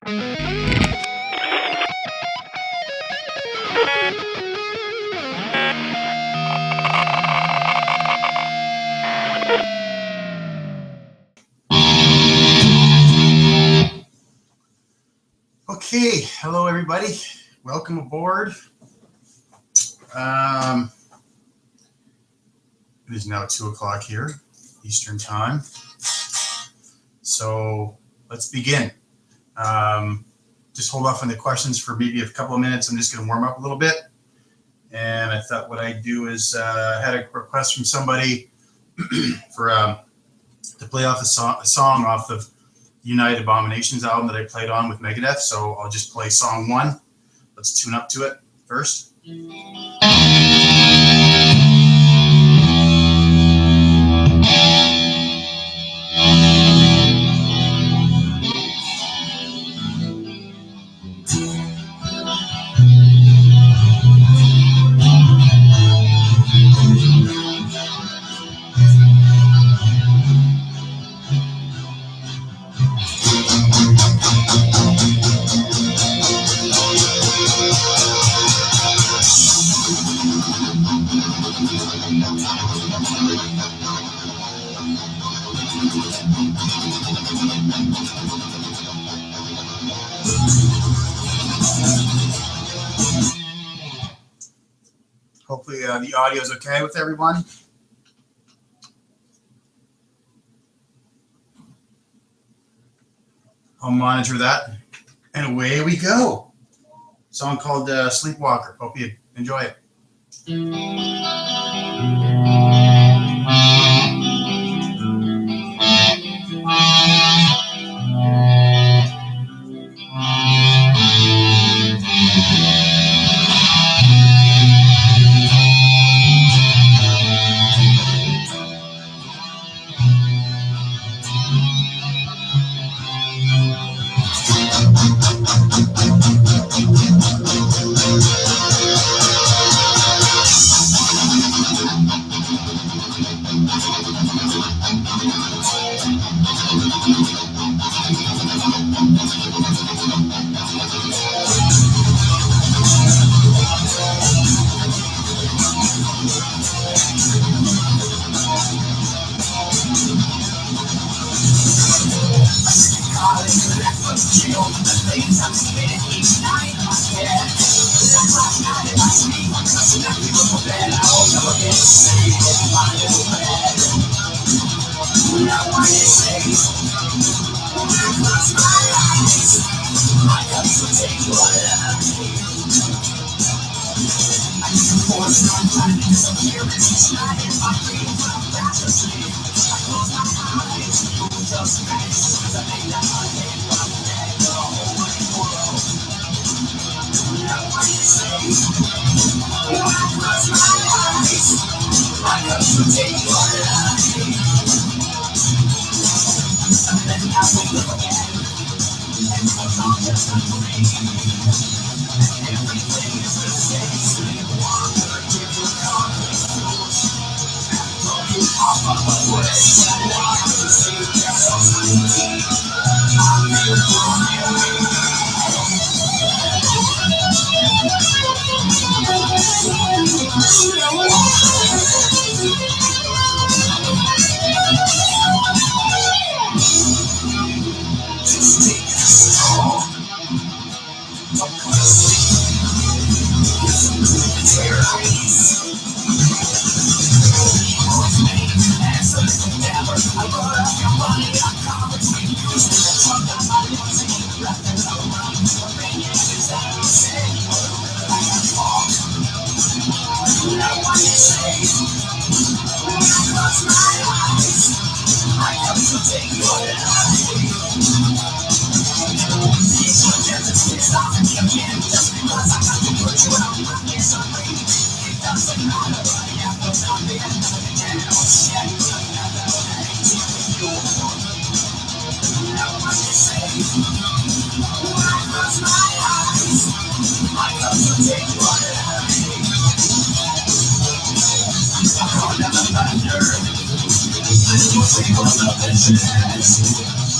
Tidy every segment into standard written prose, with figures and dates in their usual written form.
Okay, hello everybody. Welcome aboard. It is now 2 o'clock here, Eastern time. So let's begin. Just hold off on the questions for maybe a couple of minutes. I'm just going to warm up a little bit. And I thought what I'd do is had a request from somebody for to play off a song off the United Abominations album that I played on with Megadeth. So I'll just play song 1. Let's tune up to it first. Hopefully the audio is okay with everyone. I'll monitor that. And away we go. Song called Sleepwalker. Hope you enjoy it.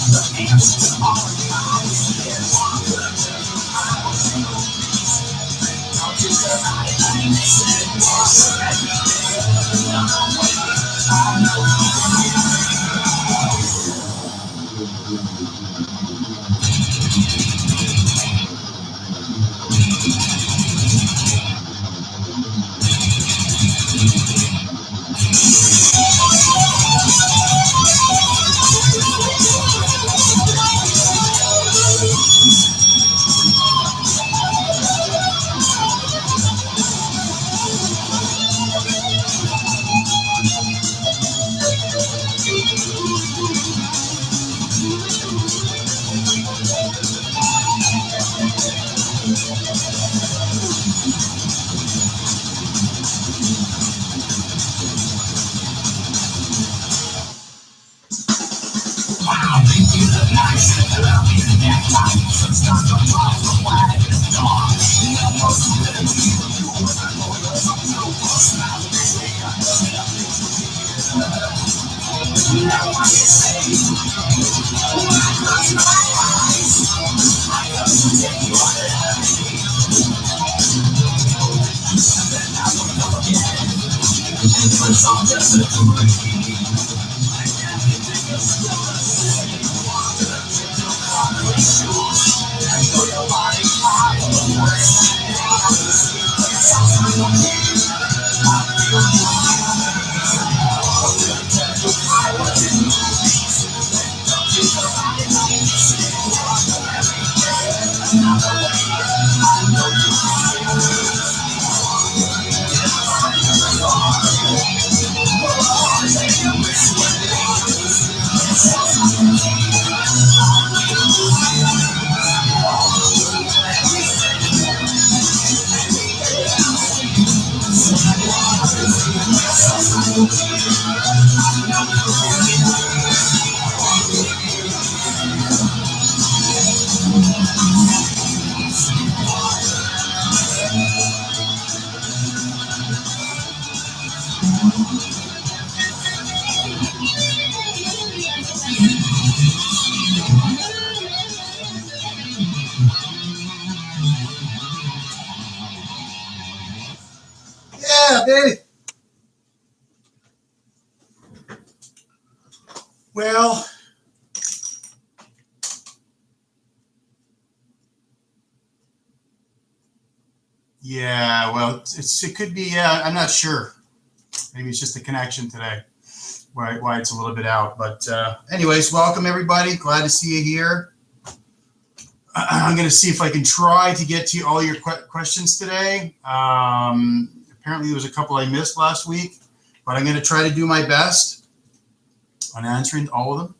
The answer to all your eyes is Yeah, baby. Well, yeah, well, it could be, I'm not sure. Maybe it's just a connection today, why it's a little bit out. But anyways, welcome everybody. Glad to see you here. I'm going to see if I can try to get to all your questions today. Apparently there was a couple I missed last week, but I'm going to try to do my best on answering all of them.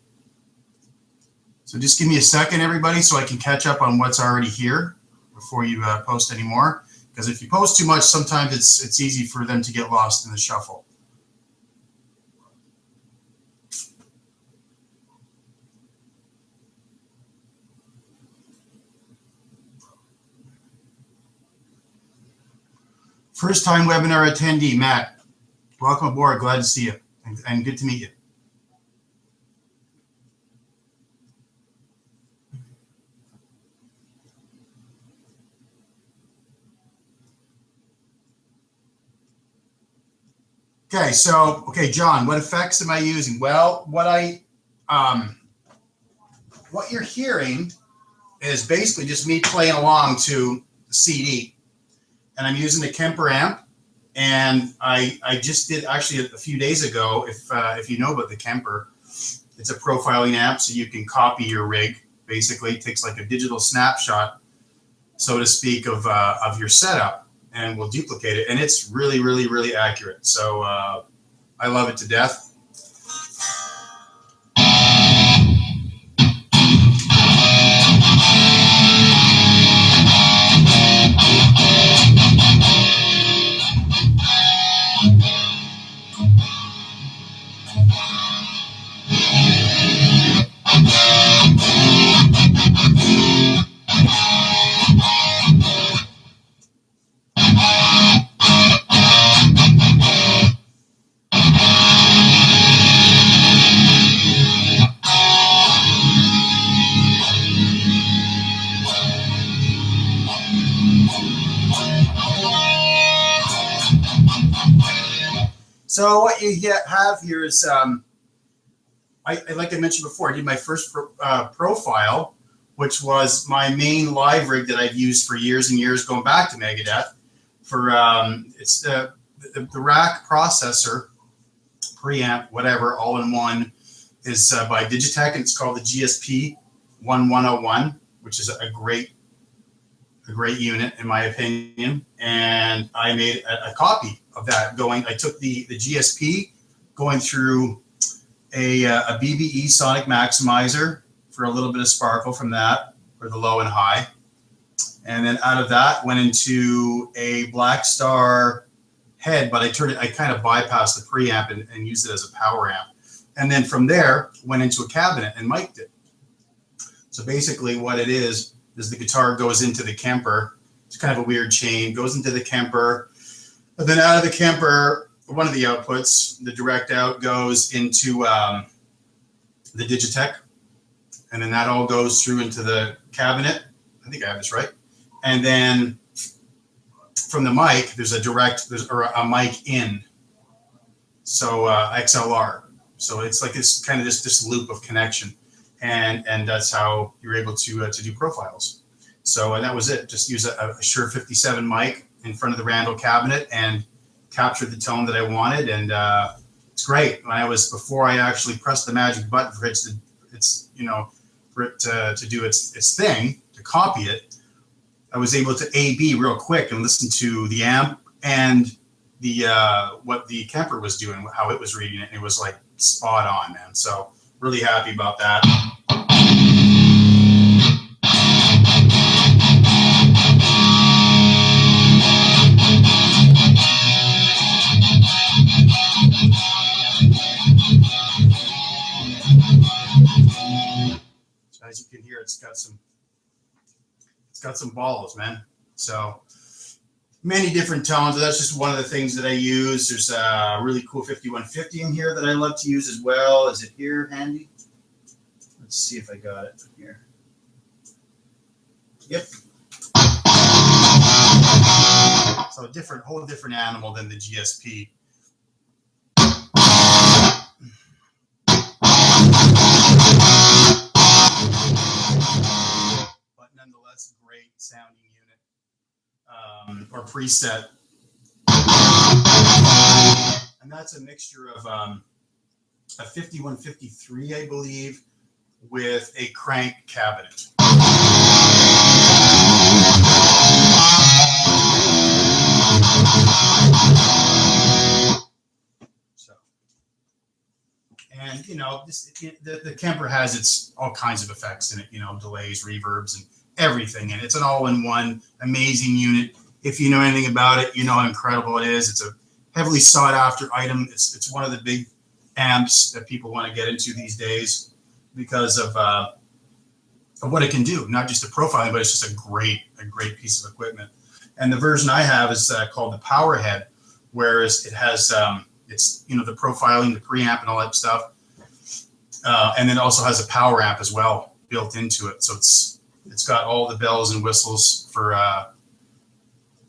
So just give me a second, everybody, so I can catch up on what's already here before you post any more. Because if you post too much, sometimes it's easy for them to get lost in the shuffle. First time webinar attendee, Matt. Welcome aboard. Glad to see you and good to meet you. Okay, so, John, what effects am I using? Well, what you're hearing is basically just me playing along to the CD. And I'm using the Kemper amp. And I just did actually a few days ago, if you know about the Kemper, it's a profiling amp, so you can copy your rig. Basically, it takes like a digital snapshot, so to speak, of your setup, and we'll duplicate it. And it's really, really, really accurate. So I love it to death. So what you have here is, like I mentioned before, I did my first profile, which was my main live rig that I've used for years and years, going back to Megadeth. For it's the rack processor, preamp, whatever, all in one, is by Digitech, and it's called the GSP 1101, which is a great unit in my opinion. And I made a copy of that going. I took the GSP, going through a BBE sonic maximizer for a little bit of sparkle from that for the low and high, and then out of that went into a Black Star head, but I kind of bypassed the preamp and used it as a power amp, and then from there went into a cabinet and mic'd it. So basically what it is the guitar goes into the Kemper. It's kind of a weird chain, goes into the Kemper, but then out of the Kemper, one of the outputs, the direct out, goes into the Digitech, and then that all goes through into the cabinet. I think I have this right. And then from the mic, there's a mic in, so XLR. So it's like this kind of this loop of connection, and that's how you're able to do profiles. So and that was it. Just use a Shure 57 mic in front of the Randall cabinet and captured the tone that I wanted, and it's great. Before I actually pressed the magic button for it to do its thing, to copy it, I was able to A/B real quick and listen to the amp and the what the Kemper was doing, how it was reading it, and it was like spot on, man. So really happy about that. As you can hear, it's got some balls, man. So many different tones. That's just one of the things that I use. There's a really cool 5150 in here that I love to use as well. Is it here handy? Let's see if I got it here. Yep. So whole different animal than the GSP. Nonetheless, great sounding unit or preset, and that's a mixture of a 5153, I believe, with a crank cabinet. So, and the Kemper has all kinds of effects in it, delays, reverbs, and everything, and it's an all-in-one amazing unit. If you know anything about it, you know how incredible it is. It's a heavily sought-after item. It's one of the big amps that people want to get into these days because of what it can do. Not just the profiling, but it's just a great piece of equipment. And the version I have is called the Powerhead, whereas it has it's the profiling, the preamp, and all that stuff, and then it also has a power amp as well built into it. So it's got all the bells and whistles for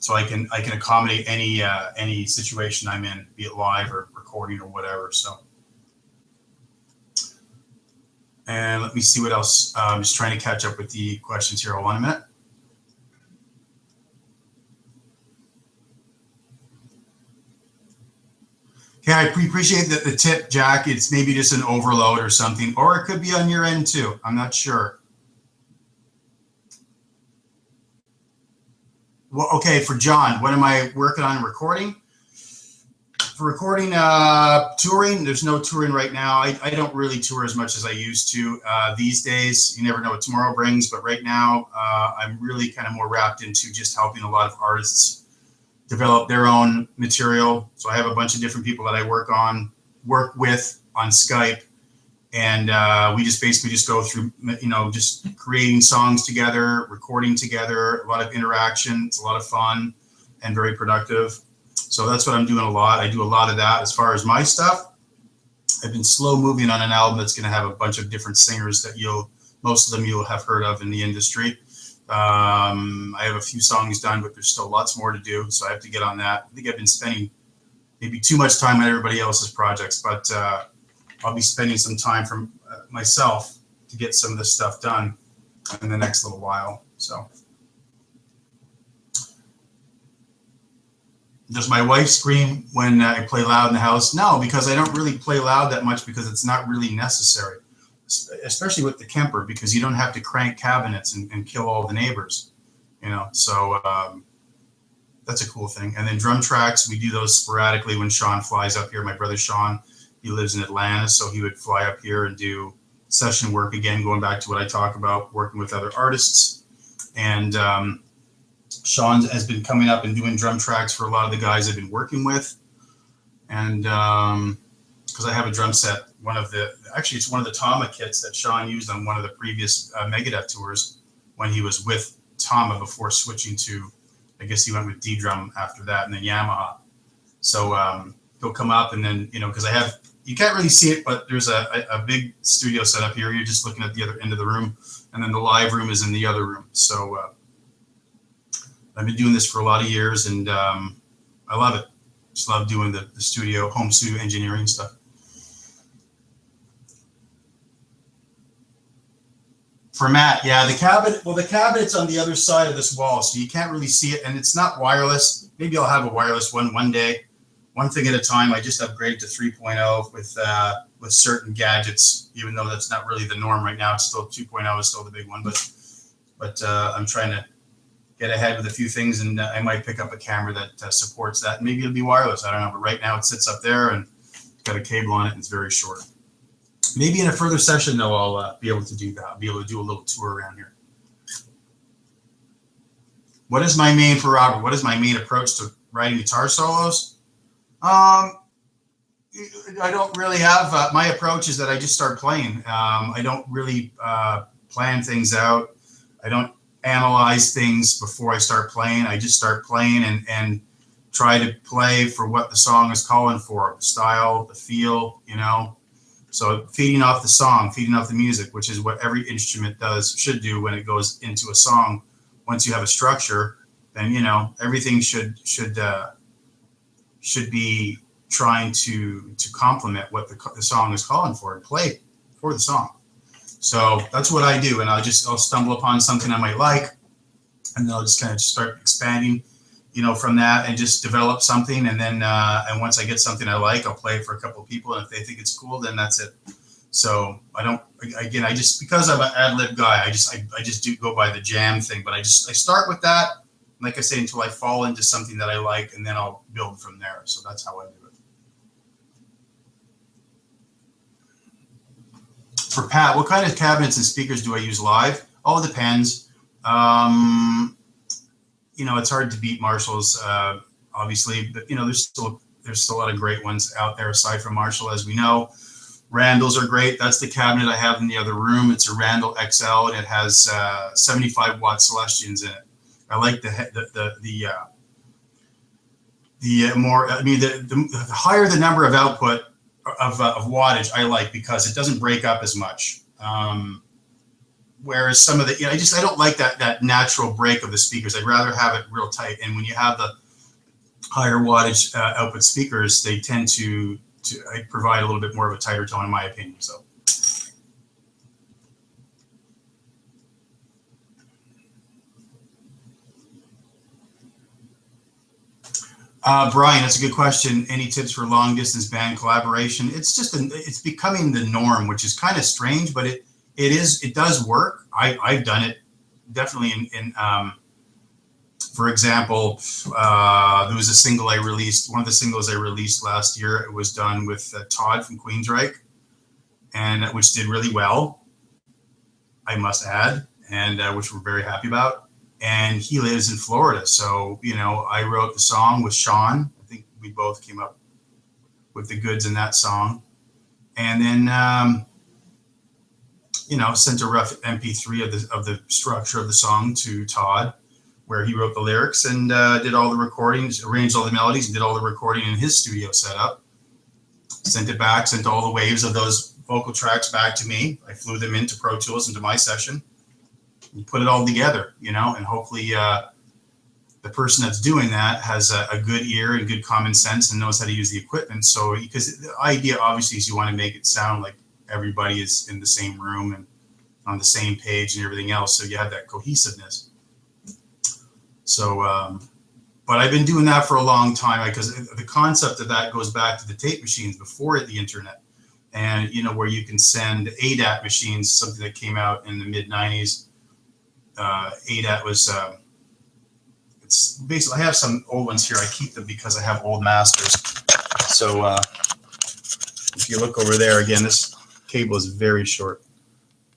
so I can accommodate any situation I'm in, be it live or recording or whatever. So, and let me see what else. I'm just trying to catch up with the questions here. Hold on a minute. Okay, I appreciate the tip, Jack. It's maybe just an overload or something, or it could be on your end too. I'm not sure. Well, okay, for John, what am I working on recording? For recording, touring, there's no touring right now. I don't really tour as much as I used to these days. You never know what tomorrow brings, but right now I'm really kind of more wrapped into just helping a lot of artists develop their own material. So I have a bunch of different people that I work with on Skype, and we just basically go through, just creating songs together, recording together, a lot of interaction. It's a lot of fun and very productive. So that's what I'm doing a lot. I do a lot of that. As far as my stuff, I've been slow moving on an album that's going to have a bunch of different singers that most of them you'll have heard of in the industry. I have a few songs done, but there's still lots more to do. So I have to get on that. I think I've been spending maybe too much time on everybody else's projects, but I'll be spending some time from myself to get some of this stuff done in the next little while. So, does my wife scream when I play loud in the house? No, because I don't really play loud that much because it's not really necessary, especially with the Kemper, because you don't have to crank cabinets and kill all the neighbors, you know. So that's a cool thing. And then drum tracks, we do those sporadically when Sean flies up here. My brother Sean, he lives in Atlanta, so he would fly up here and do session work, again, going back to what I talk about, working with other artists. And Sean has been coming up and doing drum tracks for a lot of the guys I've been working with. And because I have a drum set, actually it's one of the Tama kits that Sean used on one of the previous Megadeth tours when he was with Tama before switching to, I guess he went with D-Drum after that, and then Yamaha. So he'll come up, and then, you know, because you can't really see it, but there's a big studio set up here. You're just looking at the other end of the room, and then the live room is in the other room. So I've been doing this for a lot of years, and I love it. Just love doing the home studio engineering stuff. For Matt, yeah, the cabinet's on the other side of this wall, so you can't really see it, and it's not wireless. Maybe I'll have a wireless one day, one thing at a time. I just upgraded to 3.0 with certain gadgets, even though that's not really the norm right now. It's still 2.0 is still the big one, but I'm trying to get ahead with a few things, and I might pick up a camera that supports that. Maybe it'll be wireless. I don't know, but right now it sits up there and it's got a cable on it, and it's very short. Maybe in a further session, though, I'll be able to do that. I'll be able to do a little tour around here. What is my main approach to writing guitar solos? I don't really have, my approach is that I just start playing. I don't really plan things out. I don't analyze things before I start playing. I just start playing and try to play for what the song is calling for, the style, the feel, you know. So feeding off the song, feeding off the music, which is what every instrument should do when it goes into a song. Once you have a structure, then, you know, everything should be trying to complement what the song is calling for and play for the song. So that's what I do, and I'll stumble upon something I might like, and then I'll just kind of start expanding, you know, from that, and just develop something, and then and once I get something I like, I'll play it for a couple of people, and if they think it's cool, then that's it. So because I'm an ad-lib guy, I just do go by the jam thing, but I start with that, like I say, until I fall into something that I like, and then I'll build from there. So that's how I do it. For Pat, what kind of cabinets and speakers do I use live? Oh, it depends. You know, it's hard to beat Marshall's, obviously, but, you know, there's still a lot of great ones out there aside from Marshall, as we know. Randall's are great. That's the cabinet I have in the other room. It's a Randall XL, and it has 75 watt Celestians in it. I like the higher the number of output of wattage I like, because it doesn't break up as much. Whereas some of the, you know, I don't like that natural break of the speakers. I'd rather have it real tight. And when you have the higher wattage output speakers, they tend to provide a little bit more of a tighter tone, in my opinion. So. Brian, that's a good question. Any tips for long distance band collaboration? It's becoming the norm, which is kind of strange, but it does work. I've done it definitely for example, there was a single I released, one of the singles I released last year. It was done with Todd from Queensryche, and which did really well, I must add, and which we're very happy about. And he lives in Florida. So, you know, I wrote the song with Sean. I think we both came up with the goods in that song. And then, you know, sent a rough MP3 of the structure of the song to Todd, where he wrote the lyrics and did all the recordings, arranged all the melodies, and did all the recording in his studio setup. Sent it back, sent all the waves of those vocal tracks back to me. I flew them into Pro Tools, into my session. You put it all together, you know, and hopefully the person that's doing that has a good ear and good common sense and knows how to use the equipment. So, because the idea obviously is you want to make it sound like everybody is in the same room and on the same page and everything else. So you have that cohesiveness. So, but I've been doing that for a long time, because the concept of that goes back to the tape machines before the internet. And, where you can send ADAT machines, something that came out in the mid 90s. ADAT was, it's basically, I have some old ones here. I keep them because I have old masters. So if you look over there again, this cable is very short.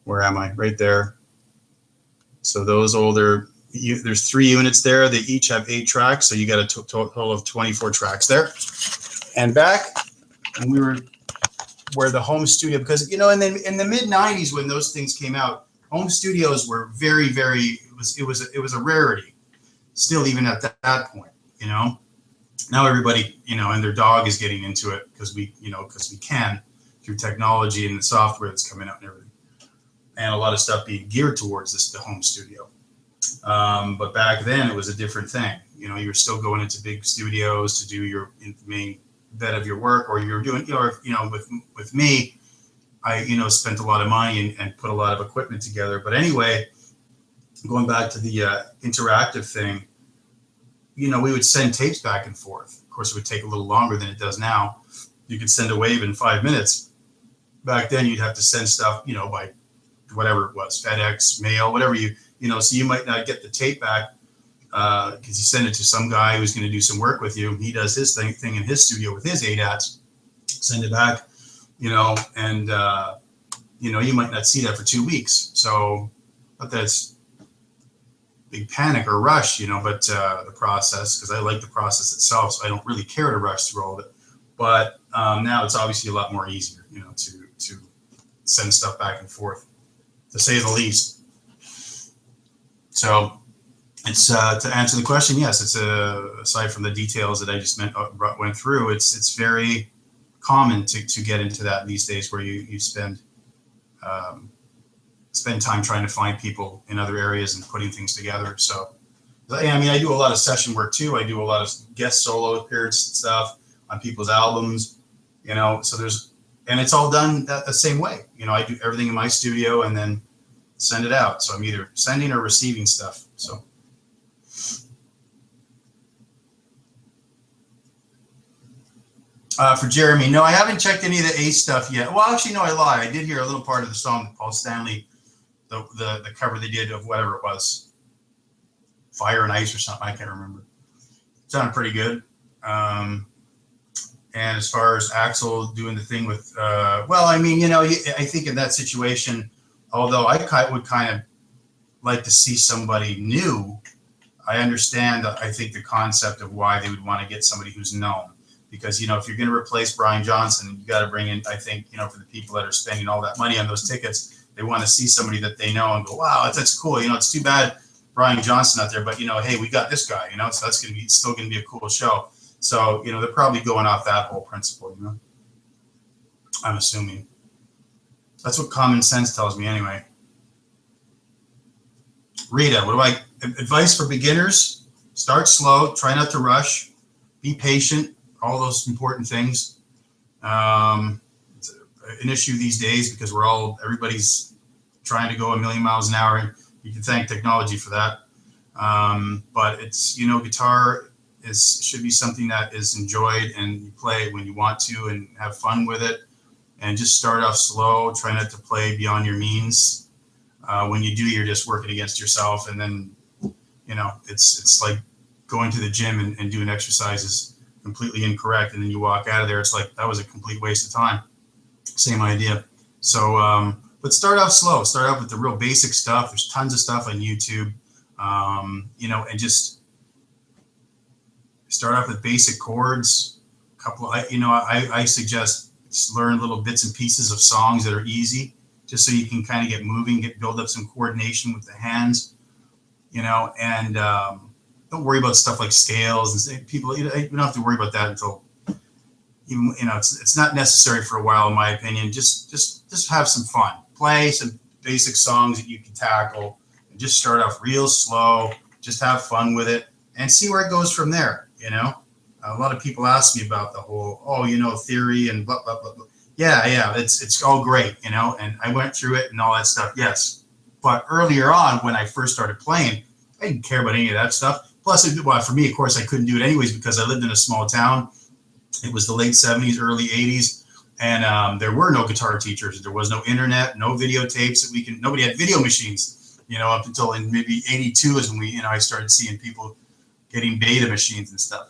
Where am I? Right there. So those older, there's 3 units there. They each have 8 tracks. So you got a total of 24 tracks there. And back when we were where the home studio, because, in the mid 90s when those things came out, home studios were very, very, it was a rarity still, even at that point, now everybody, and their dog is getting into it because we can through technology and the software that's coming out and everything. And a lot of stuff being geared towards the home studio. But back then it was a different thing. You were still going into big studios to do your main bed of your work, or you're doing, with me, I, spent a lot of money and put a lot of equipment together. But anyway, going back to the interactive thing, we would send tapes back and forth. Of course, it would take a little longer than it does now. You could send a wave in 5 minutes. Back then, you'd have to send stuff, by whatever it was, FedEx, mail, whatever so you might not get the tape back because you send it to some guy who's going to do some work with you. He does his thing in his studio with his ADATs, send it back, and, you might not see that for 2 weeks. So, but that's big panic or rush, but the process, because I like the process itself, so I don't really care to rush through all of it. But now it's obviously a lot more easier, to send stuff back and forth, to say the least. So it's to answer the question, yes, it's aside from the details that I just went through, it's very common to get into that these days, where you spend time trying to find people in other areas and putting things together. So, I do a lot of session work too. I do a lot of guest solo appearance stuff on people's albums, so and it's all done the same way. I do everything in my studio and then send it out. So I'm either sending or receiving stuff. So. For Jeremy, no, I haven't checked any of the Ace stuff yet. Well, actually, no, I lie. I did hear a little part of the song that Paul Stanley, the cover they did of whatever it was, Fire and Ice or something. I can't remember. It sounded pretty good. And as far as Axel doing the thing with, I think in that situation, although I would kind of like to see somebody new, I understand, I think, the concept of why they would want to get somebody who's known. Because, if you're going to replace Brian Johnson, you got to bring in, I think, for the people that are spending all that money on those tickets, they want to see somebody that they know and go, wow, that's cool. It's too bad Brian Johnson out there, but, hey, we got this guy, so that's still going to be a cool show. So, they're probably going off that whole principle, I'm assuming. That's what common sense tells me anyway. Rita, advice for beginners? Start slow, try not to rush, be patient, all those important things. It's an issue these days because everybody's trying to go a million miles an hour, and you can thank technology for that. But it's, guitar should be something that is enjoyed and you play when you want to and have fun with it, and just start off slow. Try not to play beyond your means. When you do, you're just working against yourself, and then it's like going to the gym and doing exercises completely incorrect, and then you walk out of there, it's like that was a complete waste of time. Same idea. So but start off slow. Start off with the real basic stuff. There's tons of stuff on YouTube, and just start off with basic chords. I suggest learn little bits and pieces of songs that are easy, just so you can kind of get moving, build up some coordination with the hands, and don't worry about stuff like scales and people. You don't have to worry about that until even it's not necessary for a while, in my opinion. Just have some fun, play some basic songs that you can tackle, and just start off real slow. Just have fun with it. and see where it goes from there. You know, a lot of people ask me about the whole, oh, you know, theory and blah, blah, blah, blah. Yeah, it's all great, you know, and I went through it and all that stuff. Yes. But earlier on, when I first started playing, I didn't care about any of that stuff. Plus, well, for me, of course, I couldn't do it anyways because I lived in a small town. It was the late 70s, early 80s. And there were no guitar teachers. There was no internet, no videotapes that nobody had video machines, you know, up until in maybe 82 is when I started seeing people getting beta machines and stuff.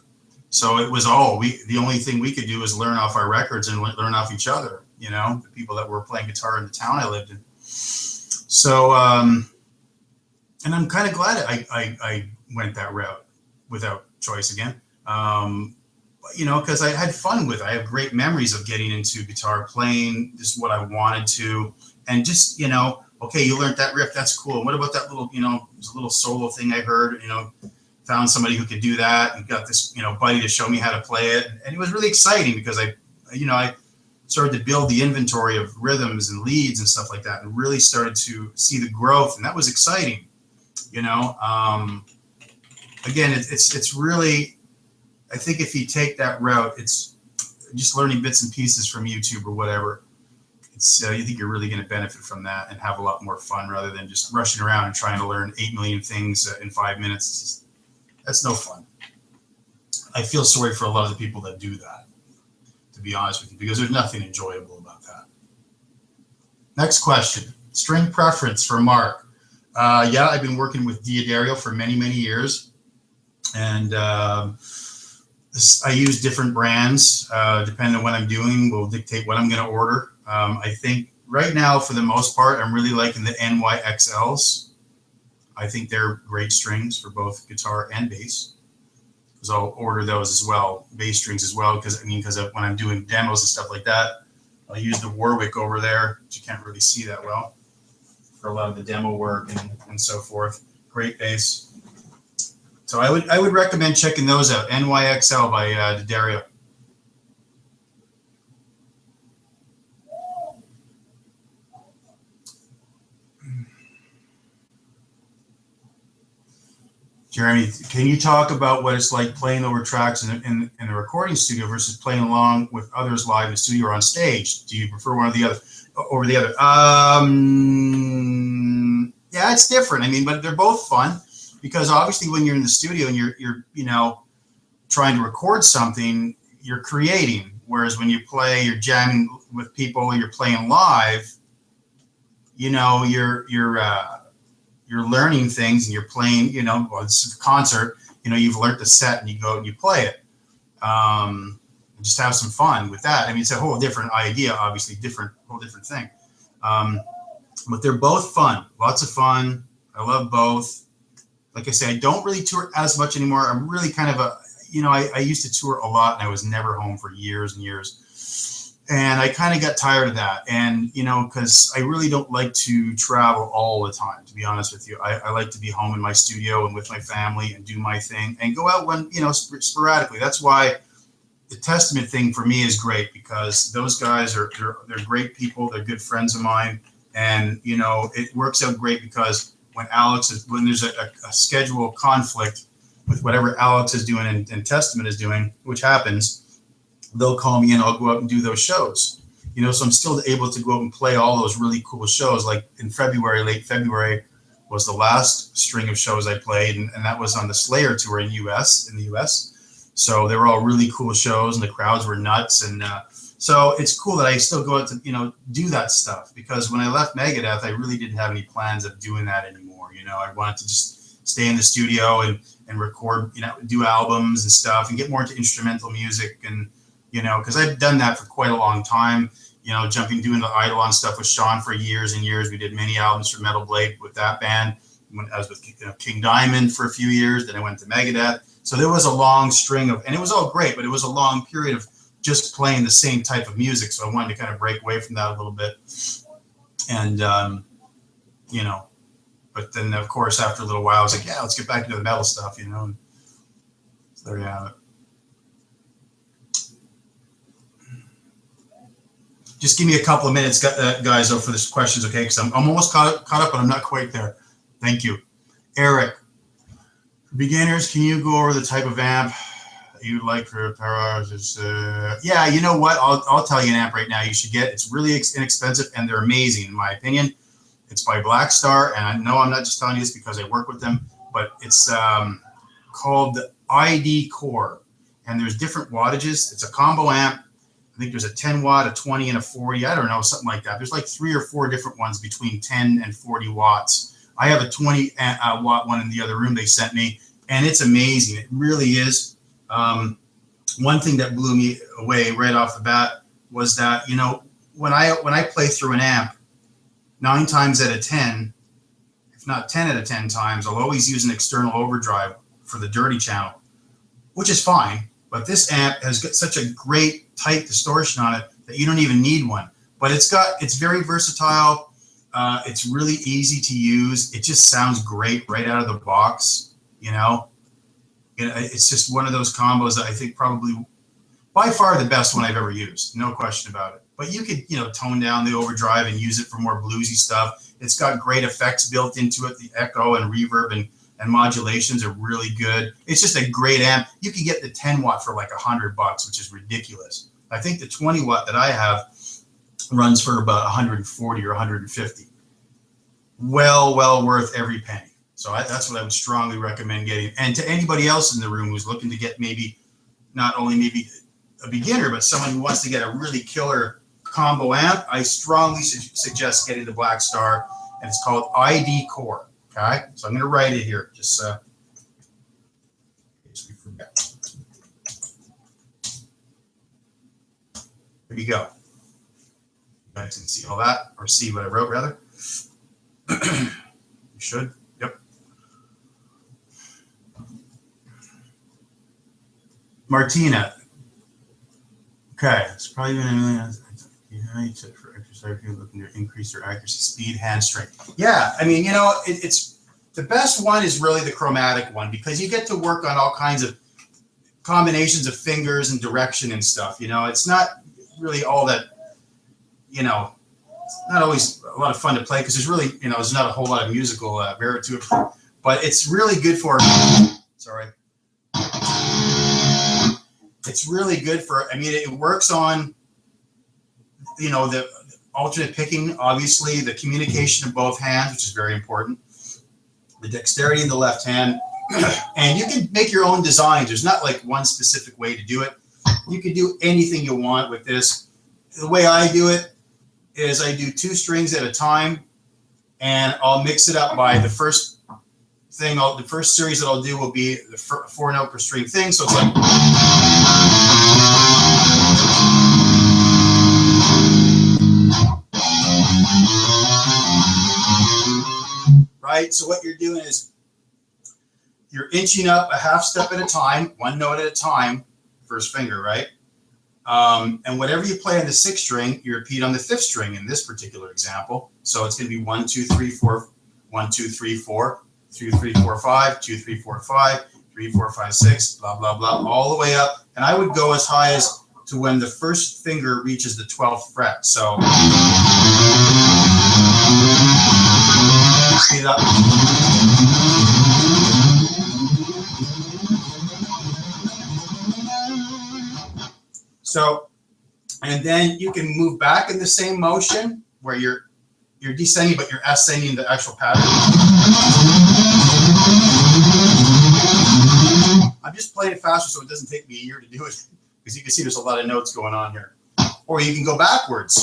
So it was the only thing we could do was learn off our records and learn off each other, you know, the people that were playing guitar in the town I lived in. So, and I'm kind of glad I went that route without choice again. You know, because I had fun with it. I have great memories of getting into guitar playing, just what I wanted to, and just, you know, okay, you learned that riff, that's cool. And what about that little, you know, this little solo thing I heard, you know, found somebody who could do that and got this, you know, buddy to show me how to play it. And it was really exciting because I started to build the inventory of rhythms and leads and stuff like that and really started to see the growth. And that was exciting, you know. Again, it's really, I think if you take that route, it's just learning bits and pieces from YouTube or whatever. It's you think you're really going to benefit from that and have a lot more fun rather than just rushing around and trying to learn 8 million things in 5 minutes. That's no fun. I feel sorry for a lot of the people that do that, to be honest with you, because there's nothing enjoyable about that. Next question, string preference for Mark. Yeah, I've been working with D'Addario for many, many years. And I use different brands, depending on what I'm doing, will dictate what I'm going to order. I think right now, for the most part, I'm really liking the NYXLs. I think they're great strings for both guitar and bass, because I'll order those as well, bass strings as well, because when I'm doing demos and stuff like that, I'll use the Warwick over there, which you can't really see that well, for a lot of the demo work and so forth. Great bass. So I would recommend checking those out. NYXL by D'Addario. Jeremy, can you talk about what it's like playing over tracks in the recording studio versus playing along with others live in the studio or on stage? Do you prefer one or the other over the other? Yeah, it's different. I mean, but they're both fun. Because obviously when you're in the studio and you're you know, trying to record something, you're creating. Whereas when you play, you're jamming with people, you're playing live, you know, you're learning things and you're playing, you know, well, it's a concert, you know, you've learned the set and you go and you play it. Just have some fun with that. I mean, it's a whole different idea, obviously, whole different thing. But they're both fun, lots of fun. I love both. Like I say, I don't really tour as much anymore. I'm really kind of I used to tour a lot and I was never home for years and years. And I kind of got tired of that. And, you know, because I really don't like to travel all the time, to be honest with you. I like to be home in my studio and with my family and do my thing and go out when, you know, sporadically. That's why the Testament thing for me is great, because those guys they're great people. They're good friends of mine. And, you know, it works out great because when there's a schedule conflict with whatever Alex is doing and Testament is doing, which happens, they'll call me and I'll go out and do those shows. You know, so I'm still able to go out and play all those really cool shows. Like in February, late February was the last string of shows I played, and that was on the Slayer tour in the US. So they were all really cool shows and the crowds were nuts. And so it's cool that I still go out to, you know, do that stuff, because when I left Megadeth, I really didn't have any plans of doing that anymore. You know, I wanted to just stay in the studio and record, you know, do albums and stuff and get more into instrumental music. And, you know, because I've done that for quite a long time, you know, doing the Eidolon stuff with Sean for years and years. We did many albums for Metal Blade with that band. I was with King Diamond for a few years. Then I went to Megadeth. So there was a long string and it was all great, but it was a long period of just playing the same type of music. So I wanted to kind of break away from that a little bit. And, you know, but then of course, after a little while, I was like, yeah, let's get back into the metal stuff, you know? And so there you have it. Just give me a couple of minutes, guys, for this questions, okay? Because I'm almost caught up, but I'm not quite there. Thank you. Eric, Beginners, can you go over the type of amp you'd like for power? Yeah, you know what? I'll tell you an amp right now you should get. It's really inexpensive, and they're amazing, in my opinion. It's by Black Star, and I know I'm not just telling you this because I work with them, but it's called the ID Core, and there's different wattages. It's a combo amp. I think there's a 10 watt, a 20, and a 40. I don't know, something like that. There's like 3 or 4 different ones between 10 and 40 watts. I have a 20 watt one in the other room they sent me, and it's amazing. It really is. One thing that blew me away right off the bat was that, you know, when I play through an amp, 9 times out of 10, if not 10 out of 10 times, I'll always use an external overdrive for the dirty channel, which is fine. But this amp has got such a great tight distortion on it that you don't even need one. But it's very versatile. It's really easy to use. It just sounds great right out of the box, you know. It's just one of those combos that I think probably by far the best one I've ever used, no question about it. But you could, you know, tone down the overdrive and use it for more bluesy stuff. It's got great effects built into it. The echo and reverb and modulations are really good. It's just a great amp. You can get the 10 watt for like $100, which is ridiculous. I think the 20 watt that I have runs for about 140 or 150. Well worth every penny. So that's what I would strongly recommend getting. And to anybody else in the room who's looking to get maybe not only maybe a beginner, but someone who wants to get a really killer combo amp, I strongly suggest getting the Black Star, and it's called ID Core. Okay, so I'm going to write it here, just in case we forget. There you go. You guys can see all that, or see what I wrote, rather. You should. Yep. Martina. Okay, it's probably been for exercise if you're looking to increase your accuracy, speed, hand strength. Yeah, I mean, you know, it's the best one is really the Chromatic one, because you get to work on all kinds of combinations of fingers and direction and stuff. You know, it's not really all that, you know, it's not always a lot of fun to play because there's really, you know, there's not a whole lot of musical merit to it, but it's really good for, sorry. It's really good for, I mean, it works on, you know, the alternate picking, obviously, the communication of both hands, which is very important, the dexterity in the left hand, and you can make your own designs. There's not like one specific way to do it. You can do anything you want with this. The way I do it is I do 2 strings at a time, and I'll mix it up by the first thing. The first series that I'll do will be the 4 note per string thing. So it's like, right? So what you're doing is you're inching up a half step at a time, 1 note at a time, first finger, right? And whatever you play on the 6th string, you repeat on the 5th string in this particular example. So it's going to be 1, 2, 3, 4, 1, 2, 3, 4, 2, 3, 4, 5, 2, 3, 4, 5, 3, 4, 5, 6, blah, blah, blah, all the way up. And I would go as high as to when the first finger reaches the 12th fret. So speed it up. So, and then you can move back in the same motion where you're descending, but you're ascending the actual pattern. I'm just playing it faster so it doesn't take me a year to do it, because you can see there's a lot of notes going on here. Or you can go backwards.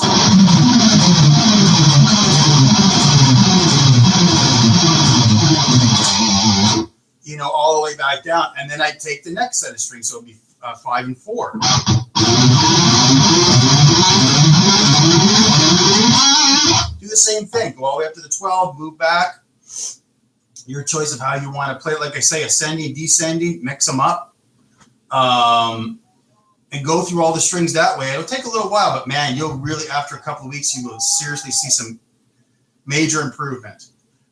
You know, all the way back down, and then I take the next set of strings, so it'll be 5 and 4. Do the same thing. Go all the way up to the 12, move back. Your choice of how you want to play it. Like I say, ascending, descending, mix them up. And go through all the strings that way. It'll take a little while, but man, you'll really, after a couple of weeks, you will seriously see some major improvement.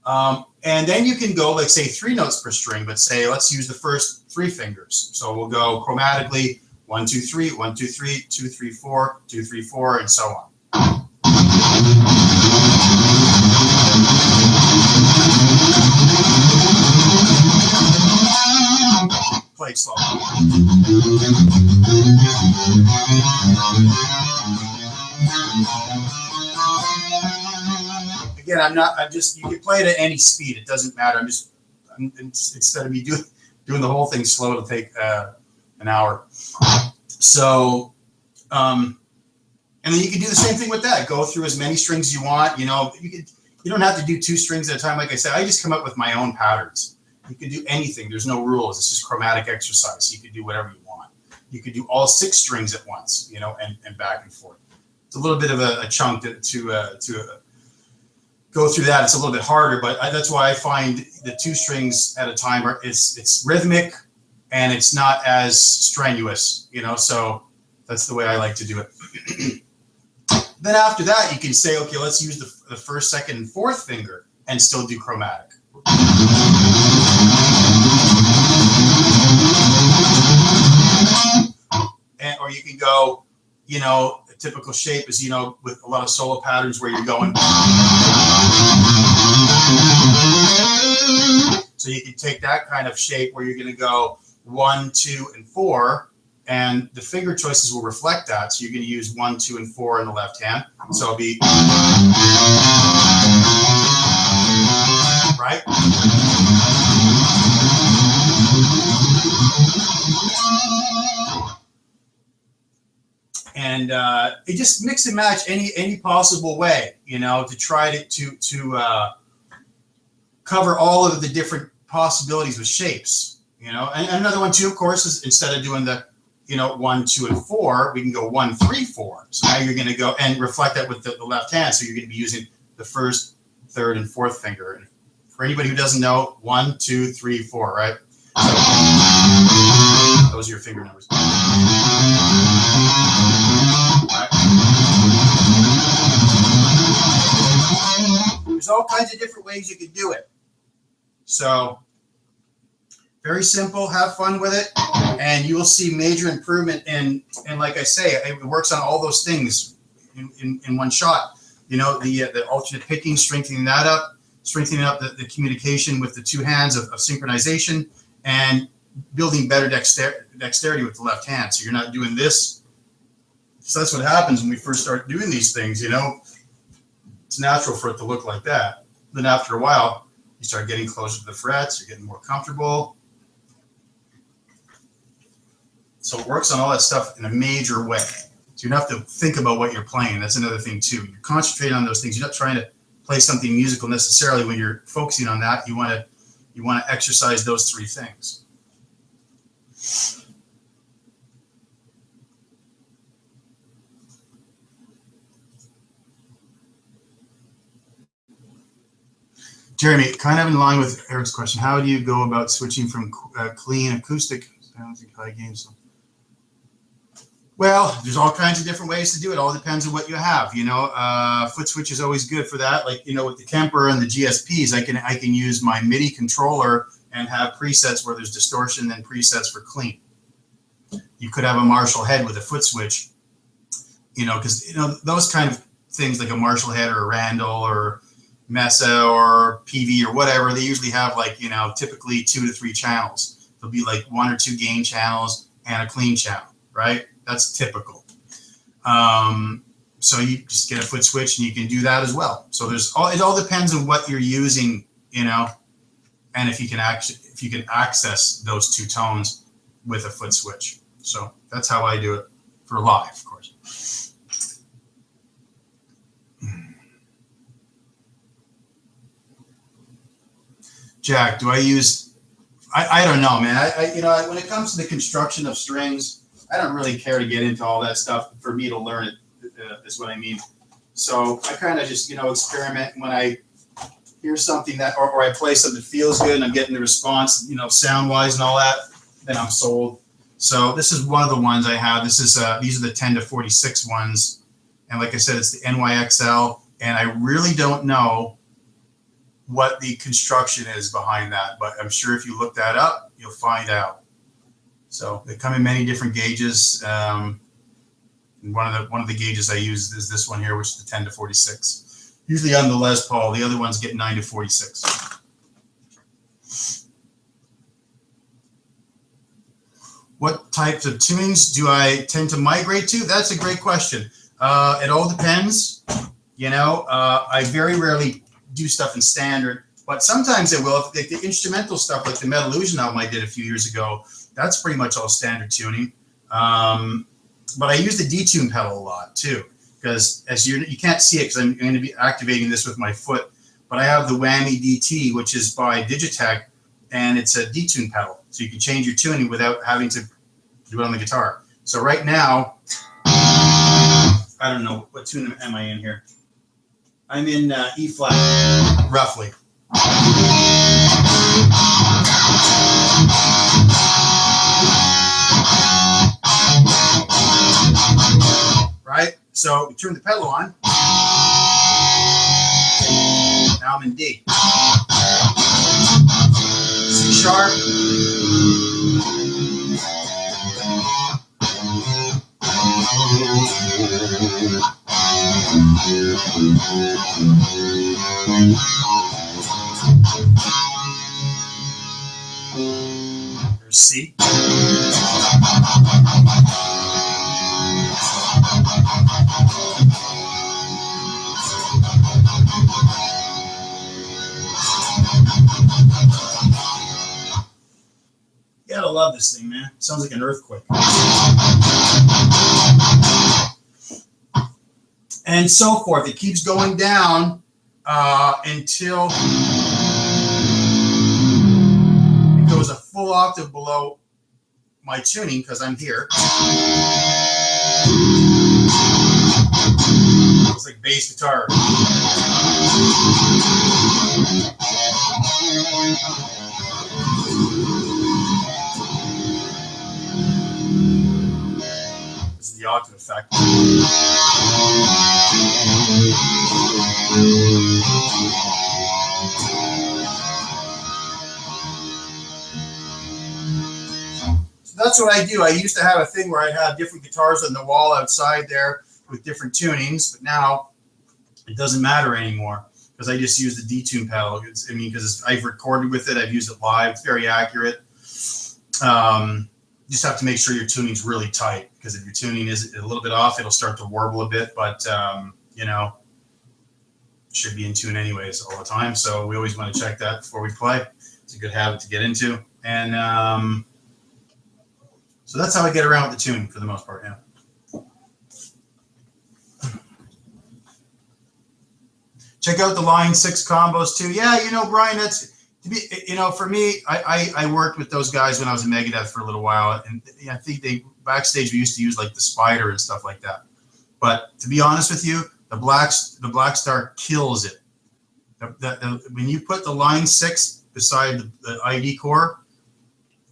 And then you can go, like, say, 3 notes per string, but say, let's use the first 3 fingers. So we'll go chromatically 1, 2, 3, 1, 2, 3, 2, 3, 4, 2, 3, 4, and so on. play it slow. Again, I'm just, you can play it at any speed. It doesn't matter. Instead of me doing the whole thing slow, it'll take an hour. So, and then you can do the same thing with that. Go through as many strings as you want. You know, you don't have to do 2 strings at a time. Like I said, I just come up with my own patterns. You can do anything. There's no rules. It's just chromatic exercise. You can do whatever you want. You could do all 6 strings at once, you know, and back and forth. It's a little bit of a chunk to go through that. It's a little bit harder, but that's why I find the 2 strings at a time it's rhythmic and it's not as strenuous, you know. So that's the way I like to do it. Then after that, you can say, okay, let's use the 1st, 2nd, and 4th finger and still do chromatic. Or you can go, you know, a typical shape is, you know, with a lot of solo patterns where you're going. So you can take that kind of shape where you're going to go 1, 2, and 4. And the finger choices will reflect that. So you're going to use 1, 2, and 4 in the left hand. So it'll be, right? And it just mix and match any possible way, you know, to try to cover all of the different possibilities with shapes, you know. And another one too, of course, is instead of doing the, you know, 1, 2, and 4, we can go 1, 3, 4. So now you're going to go and reflect that with the left hand. So you're going to be using the 1st, 3rd, and 4th finger. And for anybody who doesn't know, 1, 2, 3, 4, right? So those are your finger numbers. Right. There's all kinds of different ways you could do it. So very simple, have fun with it, and you will see major improvement and like I say, it works on all those things in one shot. You know, the alternate picking, strengthening that up, strengthening up the communication with the 2 hands of synchronization, and building better dexterity with the left hand. So you're not doing this. So that's what happens when we first start doing these things, you know. It's natural for it to look like that. Then after a while, you start getting closer to the frets, you're getting more comfortable. So it works on all that stuff in a major way. So you don't have to think about what you're playing. That's another thing too. You concentrate on those things. You're not trying to play something musical necessarily. When you're focusing on that, you want to exercise those 3 things. Jeremy, kind of in line with Eric's question, how do you go about switching from clean acoustic? I don't think high gain. So. Well, there's all kinds of different ways to do it. All depends on what you have. You know, foot switch is always good for that. Like, you know, with the Kemper and the GSPs, I can use my MIDI controller and have presets where there's distortion and presets for clean. You could have a Marshall head with a foot switch, you know, because, you know, those kind of things like a Marshall head or a Randall or Mesa or PV or whatever, they usually have, like, you know, typically 2 to 3 channels. There'll be like 1 or 2 gain channels and a clean channel, right? That's typical. So you just get a foot switch and you can do that as well. So it all depends on what you're using, you know, and if you can access those 2 tones with a foot switch. So that's how I do it for live, of course. Jack, do I use? I don't know, man. You know, when it comes to the construction of strings, I don't really care to get into all that stuff. For me to learn it is what I mean. So I kind of just, you know, experiment when I hear something that, or I play something that feels good and I'm getting the response, you know, sound wise and all that, then I'm sold. So this is one of the ones I have. This is these are the 10 to 46 ones, and like I said, it's the NYXL, and I really don't know what the construction is behind that, but I'm sure if you look that up, you'll find out. So they come in many different gauges. And one of the gauges I use is this one here, which is the 10 to 46. Usually on the Les Paul, the other ones get 9 to 46. What types of tunings do I tend to migrate to? That's a great question. It all depends. You know, I very rarely do stuff in standard, but sometimes I will. Like the instrumental stuff, like the Metal Illusion album I did a few years ago, that's pretty much all standard tuning. But I use the detune pedal a lot too, because as you can't see it because I'm going to be activating this with my foot, but I have the Whammy DT, which is by Digitech, and it's a detune pedal. So you can change your tuning without having to do it on the guitar. So right now, I don't know, what tune am I in here? I'm in E flat, roughly. Right? So we turn the pedal on. Now I'm in D. C sharp. There's C. You gotta love this thing, man. It sounds like an earthquake. And so forth. It keeps going down until it goes a full octave below my tuning because I'm here. It's like bass guitar. This is the octave effect. So that's what I do. I used to have a thing where I'd have different guitars on the wall outside there with different tunings, but now it doesn't matter anymore because I just use the detune pedal. Because I've recorded with it, I've used it live. It's very accurate. You just have to make sure your tuning's really tight because if your tuning is a little bit off, it'll start to warble a bit. But you know, should be in tune anyways all the time. So we always want to check that before we play. It's a good habit to get into. And so that's how I get around with the tune for the most part. Yeah. Check out the Line 6 combos too. Yeah, you know, Brian, that's to be, you know, for me, I worked with those guys when I was in Megadeth for a little while, and I think they backstage we used to use like the Spider and stuff like that. But to be honest with you, the Black Star kills it. When you put the Line 6 beside the ID core,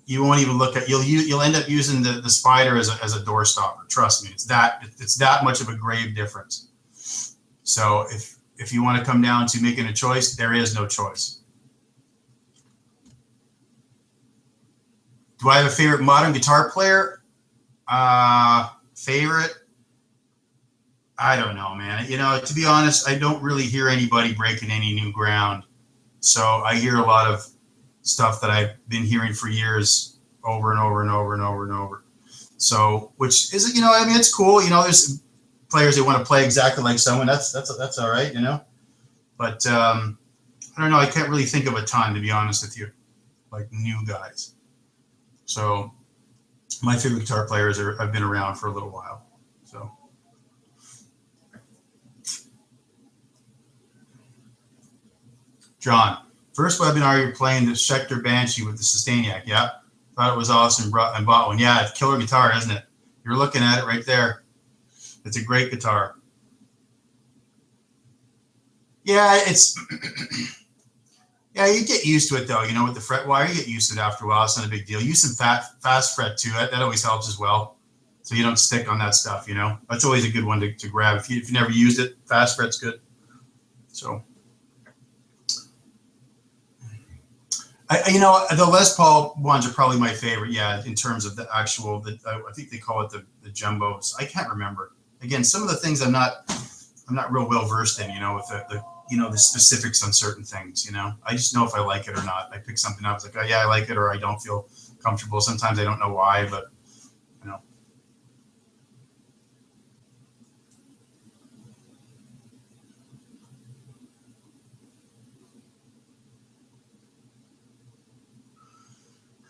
you won't even look at. You'll end up using the Spider as a door stopper. Trust me, it's that much of a grave difference. So if you want to come down to making a choice, there is no choice. Do I have a favorite modern guitar player? Favorite? I don't know, man. You know, to be honest, I don't really hear anybody breaking any new ground. So I hear a lot of stuff that I've been hearing for years over and over and over and over and over. So, which is, you know, I mean, it's cool. You know, there's players that want to play exactly like someone. That's all right, you know. But I don't know. I can't really think of a ton, to be honest with you, like new guys. So my favorite guitar players have been around for a little while. So John, first webinar you're playing the Schecter Banshee with the Sustainiac. Yeah, thought it was awesome and bought one. Yeah, it's killer guitar, isn't it? You're looking at it right there. It's a great guitar. Yeah, it's yeah, you get used to it though. You know, with the fret wire, you get used to it after a while. It's not a big deal. Use some fast fret too. That always helps as well. So you don't stick on that stuff. You know, that's always a good one to grab. If you never used it, fast fret's good. So, you know, the Les Paul ones are probably my favorite. Yeah, in terms of the actual, I think they call it the jumbos. I can't remember. Again, some of the things I'm not real well versed in. You know, with the specifics on certain things. You know, I just know if I like it or not. I pick something up, it's like, oh yeah, I like it, or I don't feel comfortable. Sometimes I don't know why, but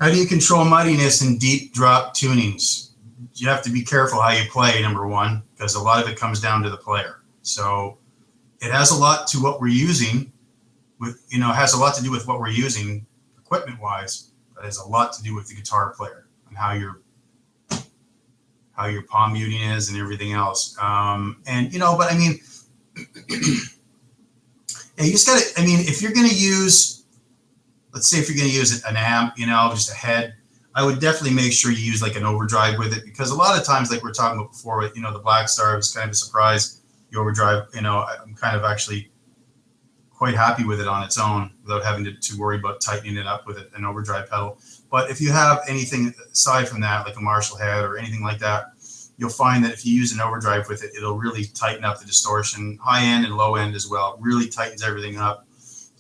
How do you control muddiness in deep drop tunings? You have to be careful how you play, number one, because a lot of it comes down to the player. So it has a lot to what we're using with, it has a lot to do with what we're using equipment wise, but it has a lot to do with the guitar player and how your palm muting is and everything else. But I mean, yeah, you just gotta, if you're going to use, let's say if you're going to use an amp, just a head, I would definitely make sure you use like an overdrive with it, because a lot of times, like we're talking about before with, the Black Star, was kind of a surprise. The overdrive, I'm kind of actually quite happy with it on its own without having to worry about tightening it up with an overdrive pedal. But if you have anything aside from that, like a Marshall head or anything like that, you'll find that if you use an overdrive with it, it'll really tighten up the distortion, high end and low end as well. It really tightens everything up.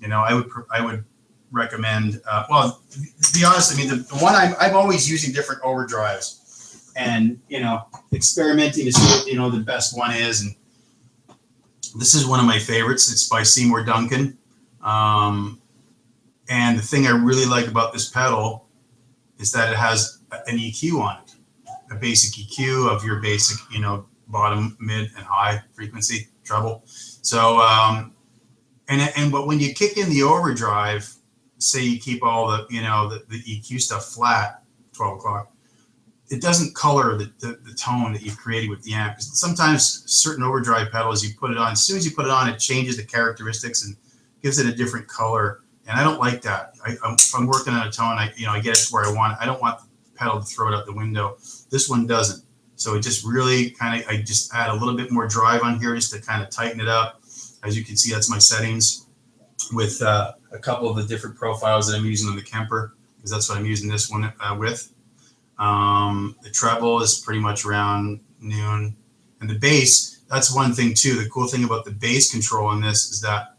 I would recommend, to be honest, the one I'm always using different overdrives and, experimenting to see what, the best one is. And this is one of my favorites. It's by Seymour Duncan. And the thing I really like about this pedal is that it has an EQ on it, a basic EQ of your basic, bottom, mid, and high frequency treble. So, but when you kick in the overdrive, say you keep all the, the EQ stuff flat, 12 o'clock, it doesn't color the tone that you've created with the amp. Because sometimes certain overdrive pedals, you put it on, as soon as you put it on, it changes the characteristics and gives it a different color. And I don't like that. If I'm working on a tone, I get it to where I want it. I don't want the pedal to throw it out the window. This one doesn't. So it just really I just add a little bit more drive on here just to kind of tighten it up. As you can see, that's my settings with a couple of the different profiles that I'm using on the Kemper, because that's what I'm using this one with. The treble is pretty much around noon, and the bass, that's one thing too. The cool thing about the bass control on this is that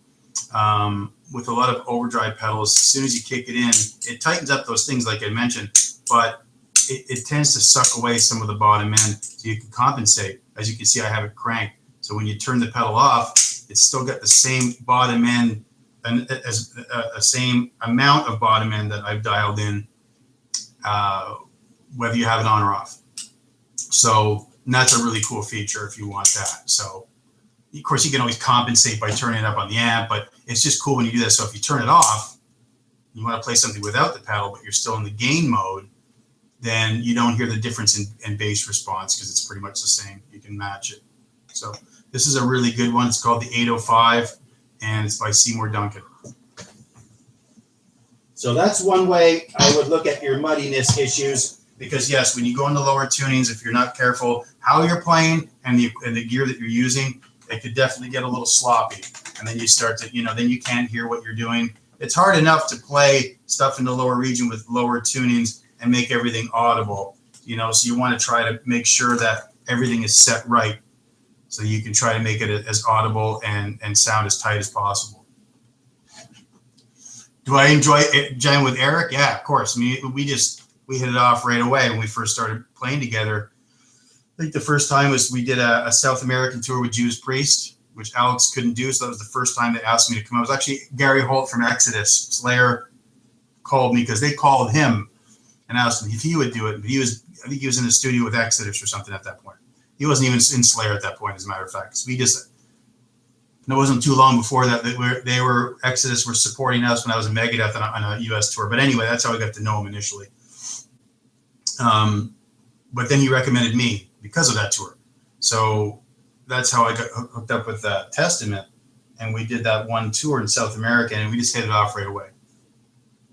with a lot of overdrive pedals, as soon as you kick it in, it tightens up those things like I mentioned, but it tends to suck away some of the bottom end, so you can compensate. As you can see, I have it cranked, so when you turn the pedal off, it's still got the same bottom end and as a same amount of bottom end that I've dialed in, whether you have it on or off. So that's a really cool feature if you want that. So of course you can always compensate by turning it up on the amp, but it's just cool when you do that. So if you turn it off, you want to play something without the pedal, but you're still in the gain mode, then you don't hear the difference in bass response because it's pretty much the same. You can match it. So this is a really good one. It's called the 805, and it's by Seymour Duncan. So that's one way I would look at your muddiness issues, because yes, when you go into lower tunings, if you're not careful how you're playing and the gear that you're using, it could definitely get a little sloppy. And then you start to, then you can't hear what you're doing. It's hard enough to play stuff in the lower region with lower tunings and make everything audible, so you want to try to make sure that everything is set right, so you can try to make it as audible and sound as tight as possible. Do I enjoy jamming with Eric? Yeah, of course. We hit it off right away when we first started playing together. I think the first time was we did a South American tour with Judas Priest, which Alex couldn't do, so that was the first time they asked me to come. It was actually Gary Holt from Exodus. Slayer called me because they called him and asked him if he would do it. But I think he was in the studio with Exodus or something at that point. He wasn't even in Slayer at that point, as a matter of fact. So it wasn't too long before that Exodus were supporting us when I was in Megadeth on a U.S. tour. But anyway, that's how I got to know him initially. But then he recommended me because of that tour. So that's how I got hooked up with Testament. And we did that one tour in South America, and we just hit it off right away.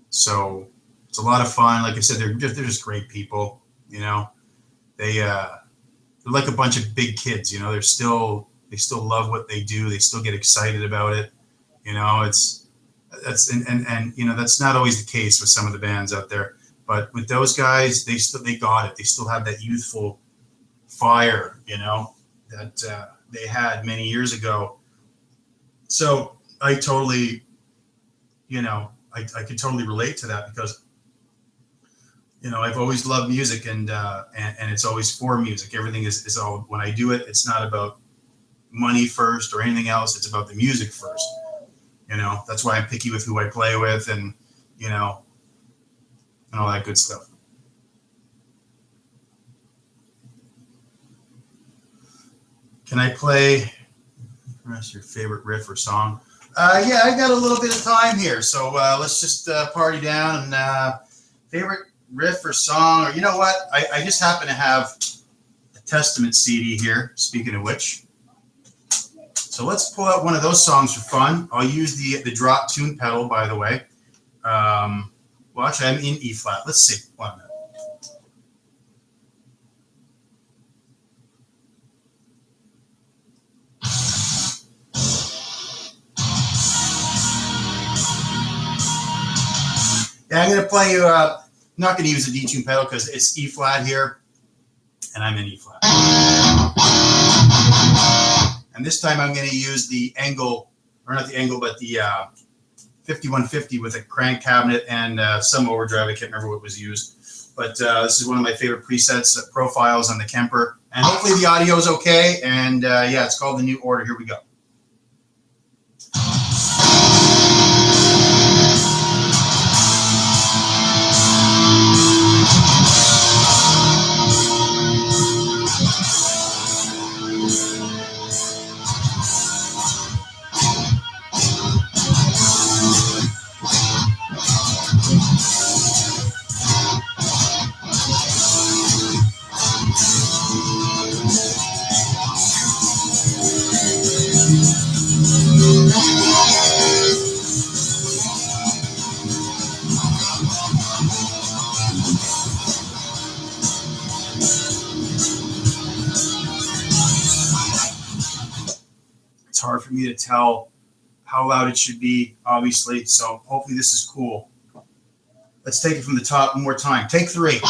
So it's a lot of fun. Like I said, they're just great people. They're like a bunch of big kids. They still love what they do. They still get excited about it. That's not always the case with some of the bands out there. But with those guys, they got it. They still have that youthful fire, that they had many years ago. So I totally, I could totally relate to that, because I've always loved music, and it's always for music. Everything is all, when I do it, it's not about money first or anything else. It's about the music first. That's why I'm picky with who I play with, and and all that good stuff. Can I play what's your favorite riff or song? Yeah, I got a little bit of time here, so let's just party down. And favorite riff or song, or you know what? I just happen to have a Testament CD here, speaking of which. So let's pull out one of those songs for fun. I'll use the drop tune pedal, by the way. Well, actually, I'm in E flat. Let's see. 1 minute. Yeah, I'm going to play you. I'm not going to use the D tune pedal because it's E flat here, and I'm in E flat. And this time I'm going to use the angle, or not the angle, but the 5150 with a crank cabinet and some overdrive. I can't remember what was used, but this is one of my favorite presets, profiles on the Kemper. And hopefully the audio is okay. And yeah, it's called The New Order. Here we go. It's hard for me to tell how loud it should be, obviously, so hopefully this is cool. Let's take it from the top one more time. Take 3.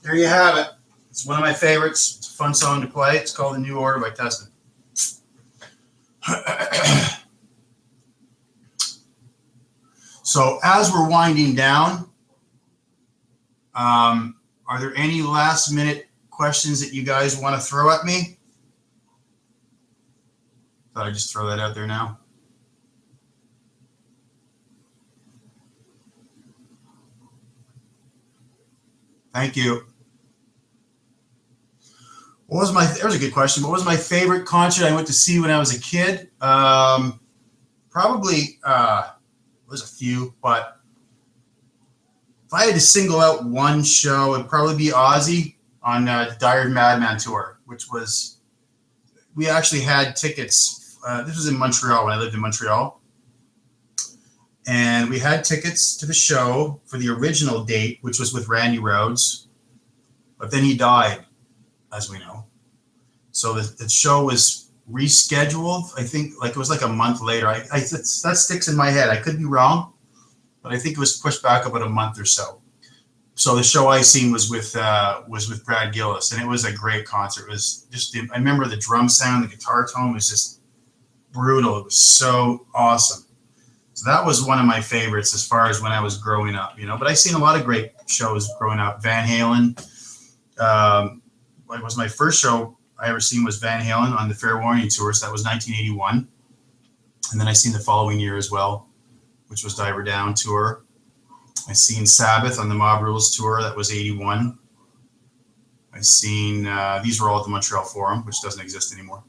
There you have it. It's one of my favorites. It's a fun song to play. It's called The New Order by Testament. So as we're winding down, are there any last minute questions that you guys want to throw at me? Thought I'd just throw that out there now. Thank you. There's a good question. What was my favorite concert I went to see when I was a kid? Probably, there's a few, but if I had to single out one show, it'd probably be Ozzy on the Dire Madman tour, which was, we actually had tickets. This was in Montreal when I lived in Montreal. And we had tickets to the show for the original date, which was with Randy Rhoads. But then he died, as we know. So the show was rescheduled. I think it was like a month later. That sticks in my head. I could be wrong, but I think it was pushed back about a month or so. So the show I seen was with Brad Gillis, and it was a great concert. It was just, I remember the drum sound, the guitar tone was just brutal. It was so awesome. So that was one of my favorites as far as when I was growing up, But I seen a lot of great shows growing up. Van Halen. What was my first show I ever seen was Van Halen on the Fair Warning tour. So that was 1981. And then I seen the following year as well, which was Diver Down tour. I seen Sabbath on the Mob Rules tour. That was 81. I seen, these were all at the Montreal Forum, which doesn't exist anymore.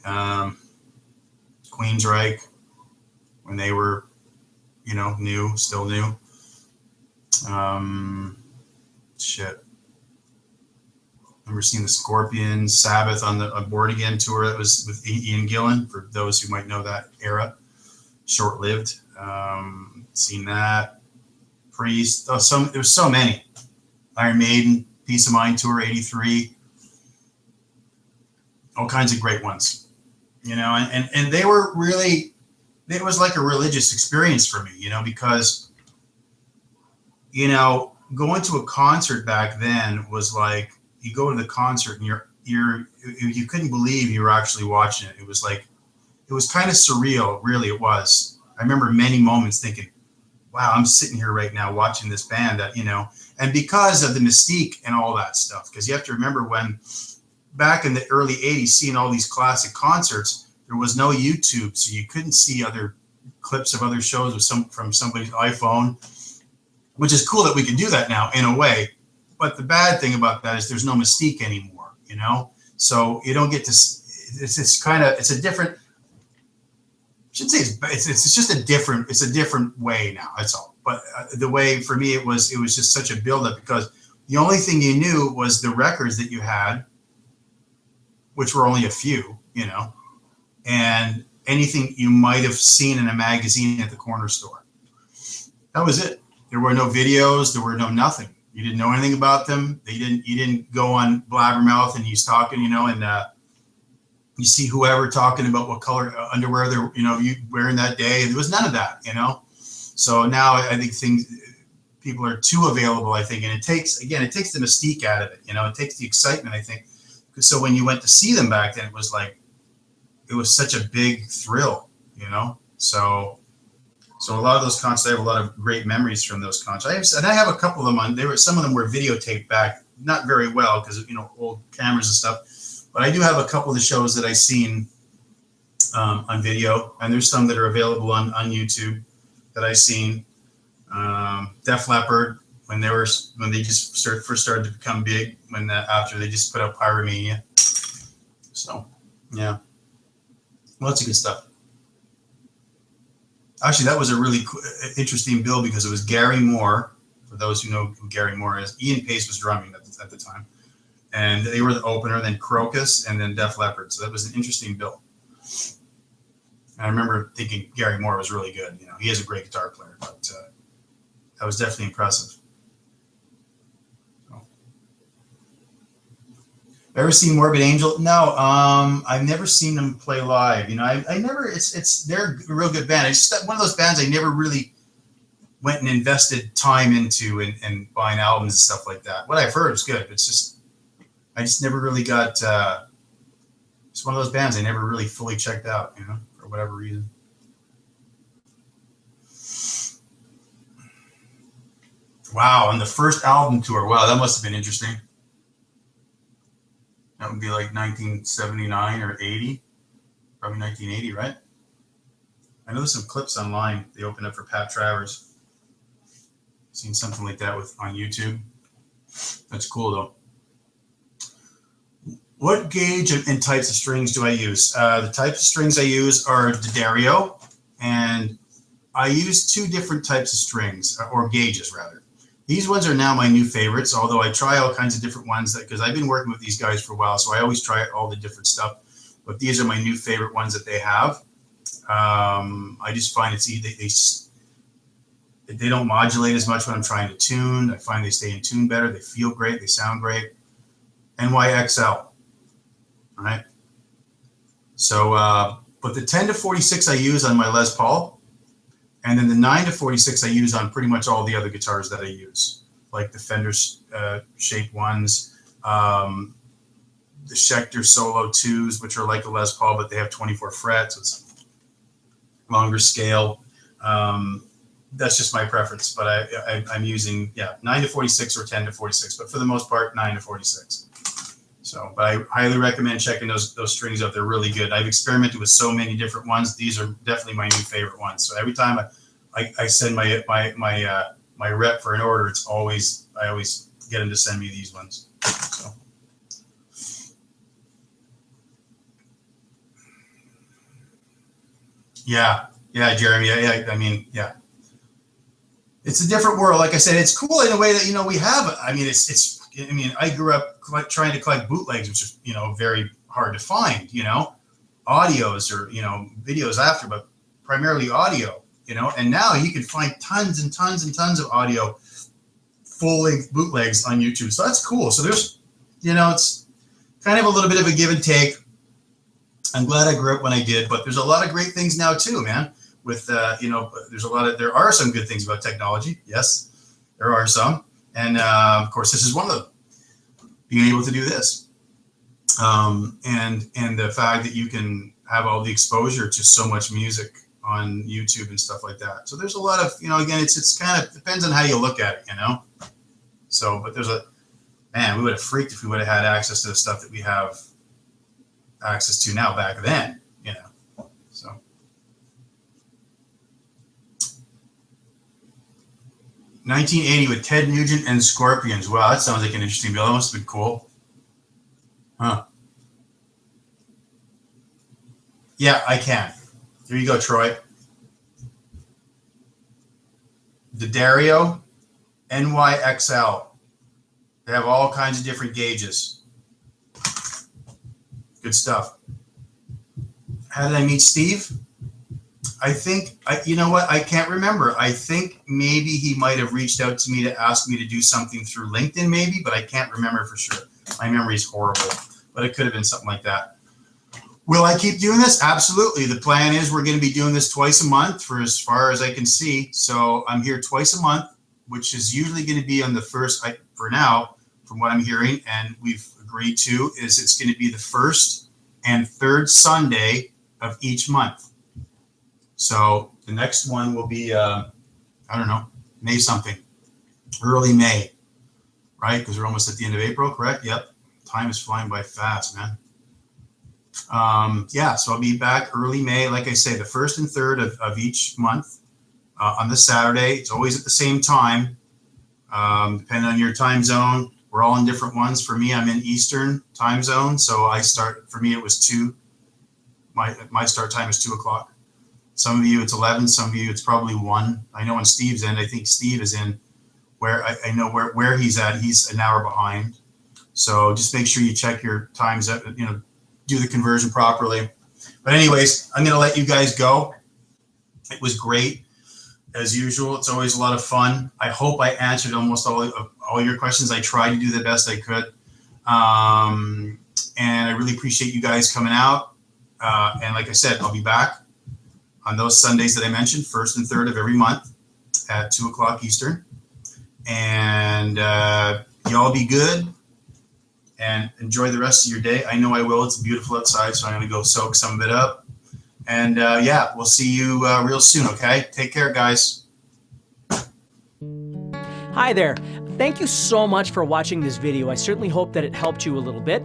Queensryche, when they were, new, still new. I remember seeing the Scorpions, Sabbath on the Board Again tour. That was with Ian Gillan, for those who might know that era. Short-lived. Seen that. Priest. There was so many. Iron Maiden, Peace of Mind tour, 83. All kinds of great ones. And they were really, it was like a religious experience for me, because, going to a concert back then was like, you go to the concert and you couldn't believe you were actually watching it. It was like, it was kind of surreal. Really, it was. I remember many moments thinking, wow, I'm sitting here right now watching this band that, and because of the mystique and all that stuff, because you have to remember when back in the early 80s, seeing all these classic concerts, there was no YouTube. So you couldn't see other clips of other shows from somebody's iPhone, which is cool that we can do that now in a way. But the bad thing about that is there's no mystique anymore, So you don't get to. It's a different. I should say it's just a different. It's a different way now. That's all. But the way for me it was just such a buildup, because the only thing you knew was the records that you had, which were only a few, and anything you might have seen in a magazine at the corner store. That was it. There were no videos. There were no nothing. You didn't know anything about them. You didn't go on Blabbermouth and he's talking, you know, and you see whoever talking about what color underwear they're, you know, you wearing that day. There was none of that, you know. So now I think people are too available, I think, and it takes the mystique out of it, you know. It takes the excitement, I think. So when you went to see them back then, it was such a big thrill, you know. So a lot of those concerts, I have a lot of great memories from those concerts. I have a couple of them some of them were videotaped back, not very well because, you know, old cameras and stuff. But I do have a couple of the shows that I've seen on video, and there's some that are available on YouTube that I've seen. Def Leppard, when they just first started to become big, after they just put out Pyromania. So yeah, lots of good stuff. Actually, that was a really interesting bill because it was Gary Moore. For those who know who Gary Moore is, Ian Pace was drumming at the time, and they were the opener. Then Crocus, and then Def Leppard. So that was an interesting bill. And I remember thinking Gary Moore was really good. You know, he is a great guitar player, but that was definitely impressive. Ever seen Morbid Angel? No, I've never seen them play live. You know, I never. They're a real good band. It's just one of those bands I never really went and invested time into and buying albums and stuff like that. What I've heard is good. It's just I just never really got. It's one of those bands I never really fully checked out. You know, for whatever reason. Wow, on the first album tour. Wow, that must have been interesting. That would be like 1979 or 80, probably 1980, right? I know there's some clips online. They opened up for Pat Travers. Seen something like that on YouTube. That's cool though. What gauge and types of strings do I use? The types of strings I use are D'Addario, and I use two different types of strings, or gauges rather. These ones are now my new favorites, although I try all kinds of different ones because I've been working with these guys for a while, so I always try all the different stuff. But these are my new favorite ones that they have. I just find it's easy. They don't modulate as much when I'm trying to tune. I find they stay in tune better. They feel great. They sound great. NYXL. All right. So, but the 10 to 46 I use on my Les Paul. And then the 9 to 46 I use on pretty much all the other guitars that I use, like the Fender Shape 1s, the Schecter Solo 2s, which are like a Les Paul, but they have 24 frets. So it's longer scale. That's just my preference, but I'm using, 9 to 46 or 10 to 46, but for the most part, 9 to 46. So, but I highly recommend checking those strings out. They're really good. I've experimented with so many different ones. These are definitely my new favorite ones. So every time I send my rep for an order, I always get them to send me these ones. So. Yeah, Jeremy. Yeah, I mean, yeah. It's a different world. Like I said, it's cool in a way that, you know, we have. I mean, I grew up trying to collect bootlegs, which is, you know, very hard to find, you know, audios or, you know, videos after, but primarily audio, you know, and now you can find tons and tons and tons of audio full-length bootlegs on YouTube. So that's cool. So there's, you know, it's kind of a little bit of a give and take. I'm glad I grew up when I did, but there's a lot of great things now too, man. With, you know, there are some good things about technology. Yes, there are some. And of course, this is one of them, being able to do this. And the fact that you can have all the exposure to so much music on YouTube and stuff like that. So there's a lot of, you know, again, it's kind of depends on how you look at it, you know. So, but we would have freaked if we would have had access to the stuff that we have access to now back then, you know. So. $1980 with Ted Nugent and Scorpions. Wow, that sounds like an interesting bill. That must have been cool. Huh. Yeah, I can. Here you go, Troy. D'Addario, NYXL. They have all kinds of different gauges. Good stuff. How did I meet Steve? You know what? I can't remember. I think maybe he might have reached out to me to ask me to do something through LinkedIn, maybe, but I can't remember for sure. My memory is horrible, but it could have been something like that. Will I keep doing this? Absolutely. The plan is we're going to be doing this twice a month for as far as I can see. So I'm here twice a month, which is usually going to be on the first, for now, from what I'm hearing, and we've agreed to, is it's going to be the first and third Sunday of each month. So the next one will be, I don't know, May something, early May, right? Because we're almost at the end of April, correct? Yep. Time is flying by fast, man. Yeah, so I'll be back early May. Like I say, the first and third of each month on the Saturday. It's always at the same time, depending on your time zone. We're all in different ones. For me, I'm in Eastern time zone. So for me, it was 2. My start time is 2 o'clock. Some of you, it's 11. Some of you, it's probably 1. I know on Steve's end, I think Steve is in where I know where he's at. He's an hour behind. So just make sure you check your times, do the conversion properly. But anyways, I'm going to let you guys go. It was great. As usual, it's always a lot of fun. I hope I answered almost all your questions. I tried to do the best I could. And I really appreciate you guys coming out. And like I said, I'll be back on those Sundays that I mentioned, first and third of every month at 2 o'clock Eastern. And y'all be good and enjoy the rest of your day. I know I will. It's beautiful outside, so I'm going to go soak some of it up. And yeah, we'll see you real soon, okay? Take care, guys. Hi there. Thank you so much for watching this video. I certainly hope that it helped you a little bit.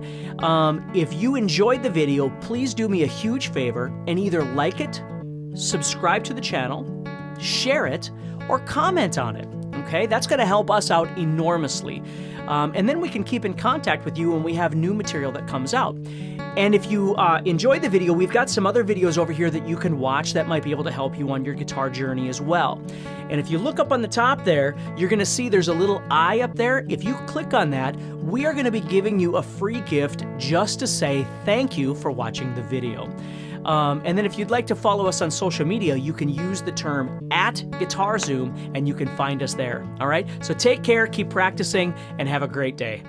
If you enjoyed the video, please do me a huge favor and either like it, subscribe to the channel, share it, or comment on it. Okay, that's going to help us out enormously. And then we can keep in contact with you when we have new material that comes out. And if you enjoyed the video, we've got some other videos over here that you can watch that might be able to help you on your guitar journey as well. And if you look up on the top there, you're going to see there's a little eye up there. If you click on that, we are going to be giving you a free gift just to say thank you for watching the video. And then if you'd like to follow us on social media, you can use the term @GuitarZoom and you can find us there. All right, so take care, keep practicing, and have a great day.